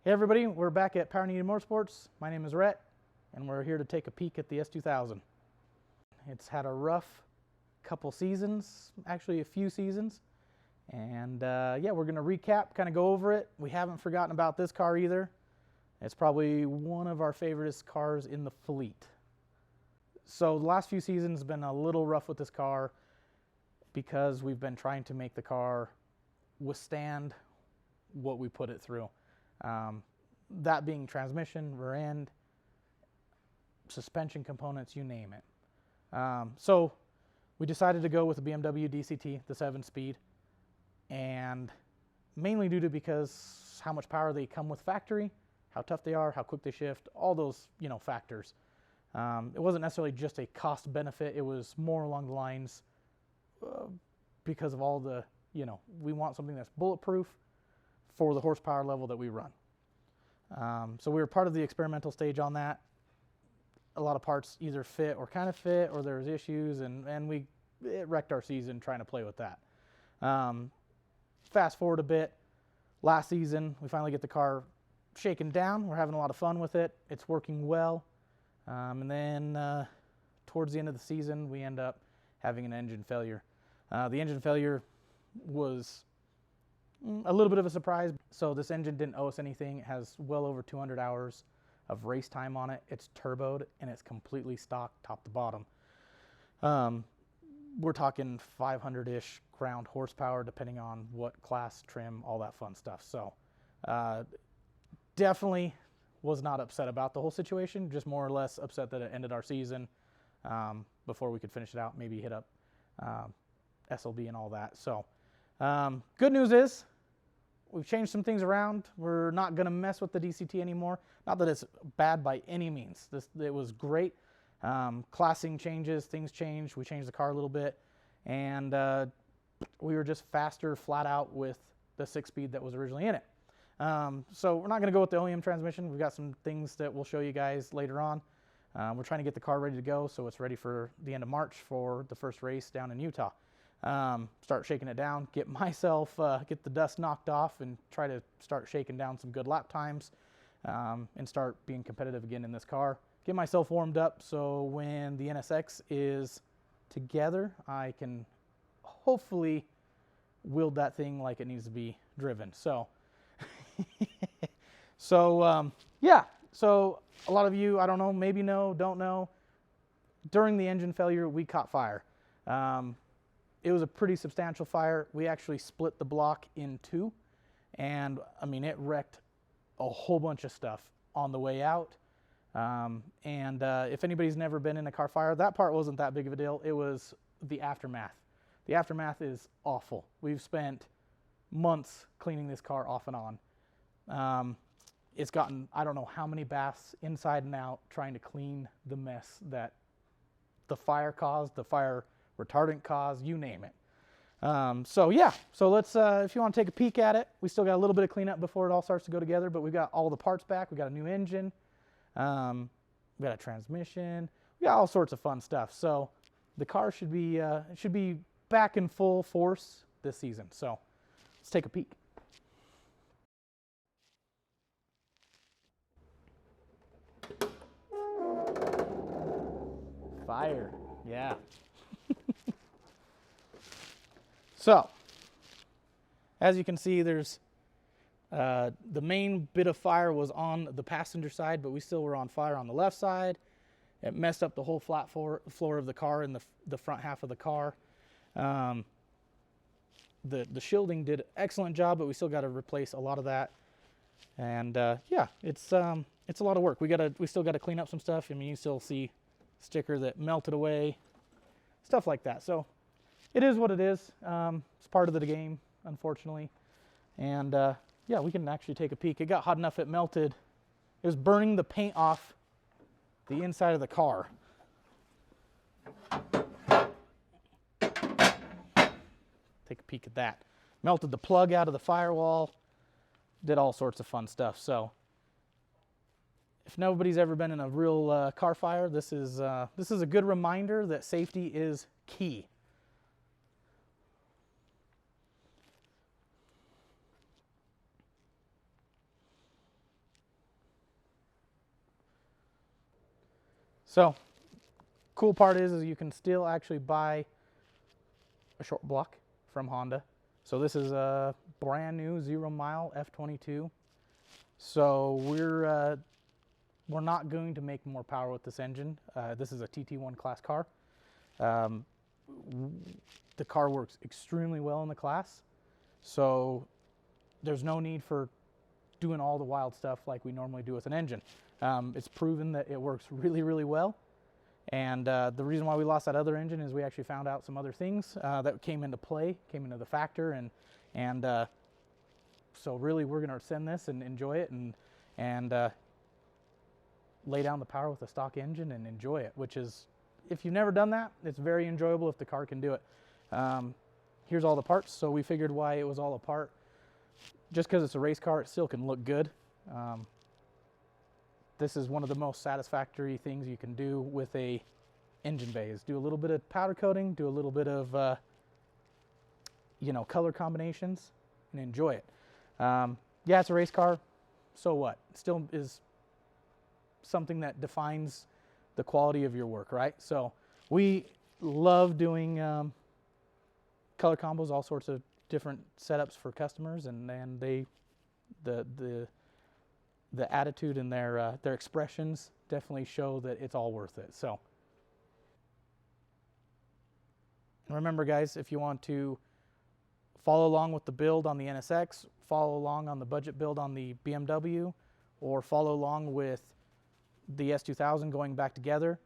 Hey everybody, we're back at Power Needed Motorsports. My name is Rhett, and we're here to take a peek at the S2000. It's had a rough couple seasons, actually a few seasons, and yeah, we're going to recap, kind of go over it. We haven't forgotten about this car either. It's probably one of our favorite cars in the fleet. So the last few seasons have been a little rough with this car because we've been trying to make the car withstand what we put it through. That being transmission, rear end, suspension components, you name it. So we decided to go with the BMW DCT, the 7-speed, and mainly due to because how much power they come with factory, how tough they are, how quick they shift, all those factors. It wasn't necessarily just a cost benefit. It was more along the lines because of all the we want something that's bulletproof for the horsepower level that we run. So we were part of the experimental stage on that. A lot of parts either fit or kind of fit, or there was issues, and it wrecked our season trying to play with that. Fast forward a bit, last season we finally get the car shaken down. We're having a lot of fun with it. It's working well. And then towards the end of the season we end up having an engine failure. The engine failure was a little bit of a surprise. So this engine didn't owe us anything. It has well over 200 hours of race time on it. It's turboed and it's completely stock top to bottom. We're talking 500-ish ground horsepower depending on what class, trim, all that fun stuff. So definitely was not upset about the whole situation, just more or less upset that it ended our season before we could finish it out, maybe hit up SLB and all that. So good news is we've changed some things around. We're not going to mess with the DCT anymore. Not that it's bad by any means. It was great. Classing changes, things change. We changed the car a little bit, and we were just faster flat out with the 6-speed that was originally in it. So we're not going to go with the OEM transmission. We've got some things that we'll show you guys later on. We're trying to get the car ready to go so it's ready for the end of March for the first race down in Utah. Start shaking it down, get the dust knocked off, and try to start shaking down some good lap times, and start being competitive again in this car. Get myself warmed up so when the NSX is together, I can hopefully wield that thing like it needs to be driven. So, yeah. So a lot of you, I don't know, maybe know, don't know. During the engine failure, we caught fire. It was a pretty substantial fire. We actually split the block in two, and I mean, it wrecked a whole bunch of stuff on the way out. If anybody's never been in a car fire, that part wasn't that big of a deal. It was the aftermath. The aftermath is awful. We've spent months cleaning this car off and on. It's gotten, I don't know how many baths inside and out trying to clean the mess that the fire caused, the fire retardant caused, you name it. So yeah, so let's, if you want to take a peek at it, we still got a little bit of cleanup before it all starts to go together, but we've got all the parts back. We got a new engine. We got a transmission. We got all sorts of fun stuff. So the car should be back in full force this season. So let's take a peek. Fire, yeah. So, as you can see, there's the main bit of fire was on the passenger side, but we still were on fire on the left side. It messed up the whole flat floor of the car and the front half of the car. The shielding did an excellent job, but we still got to replace a lot of that. And yeah, it's a lot of work. We still got to clean up some stuff. I mean, you still see sticker that melted away, stuff like that. So it is what it is. It's part of the game, unfortunately. And yeah, we can actually take a peek. It got hot enough it melted. It was burning the paint off the inside of the car. Take a peek at that. Melted the plug out of the firewall. Did all sorts of fun stuff. So if nobody's ever been in a real car fire, this is a good reminder that safety is key. So, cool part is you can still actually buy a short block from Honda. So this is a brand new 0 mile F22. So we're not going to make more power with this engine. This is a TT1 class car. The car works extremely well in the class. So there's no need for doing all the wild stuff like we normally do with an engine. It's proven that it works really, really well. And the reason why we lost that other engine is we actually found out some other things that came into play, came into the factor, and so really we're going to send this and enjoy it and lay down the power with a stock engine and enjoy it, which is, if you've never done that, it's very enjoyable if the car can do it. Here's all the parts, so we figured why it was all apart. Just because it's a race car, it still can look good. This is one of the most satisfactory things you can do with a engine bay, is do a little bit of powder coating, do a little bit of color combinations, and enjoy it. Yeah, it's a race car, so what? It still is something that defines the quality of your work, right? So we love doing color combos, all sorts of different setups for customers, and the attitude and their expressions definitely show that it's all worth it. So remember, guys, if you want to follow along with the build on the NSX, follow along on the budget build on the BMW, or follow along with the S2000 going back together,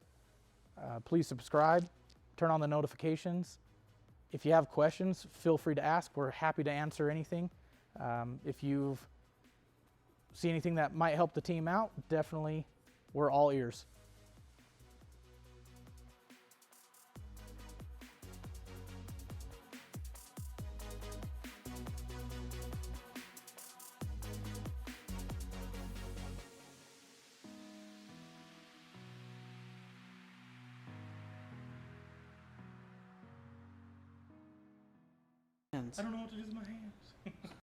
please subscribe, turn on the notifications. If you have questions, feel free to ask. We're happy to answer anything. If you've seen anything that might help the team out, definitely, we're all ears. Hands. I don't know what to do with my hands.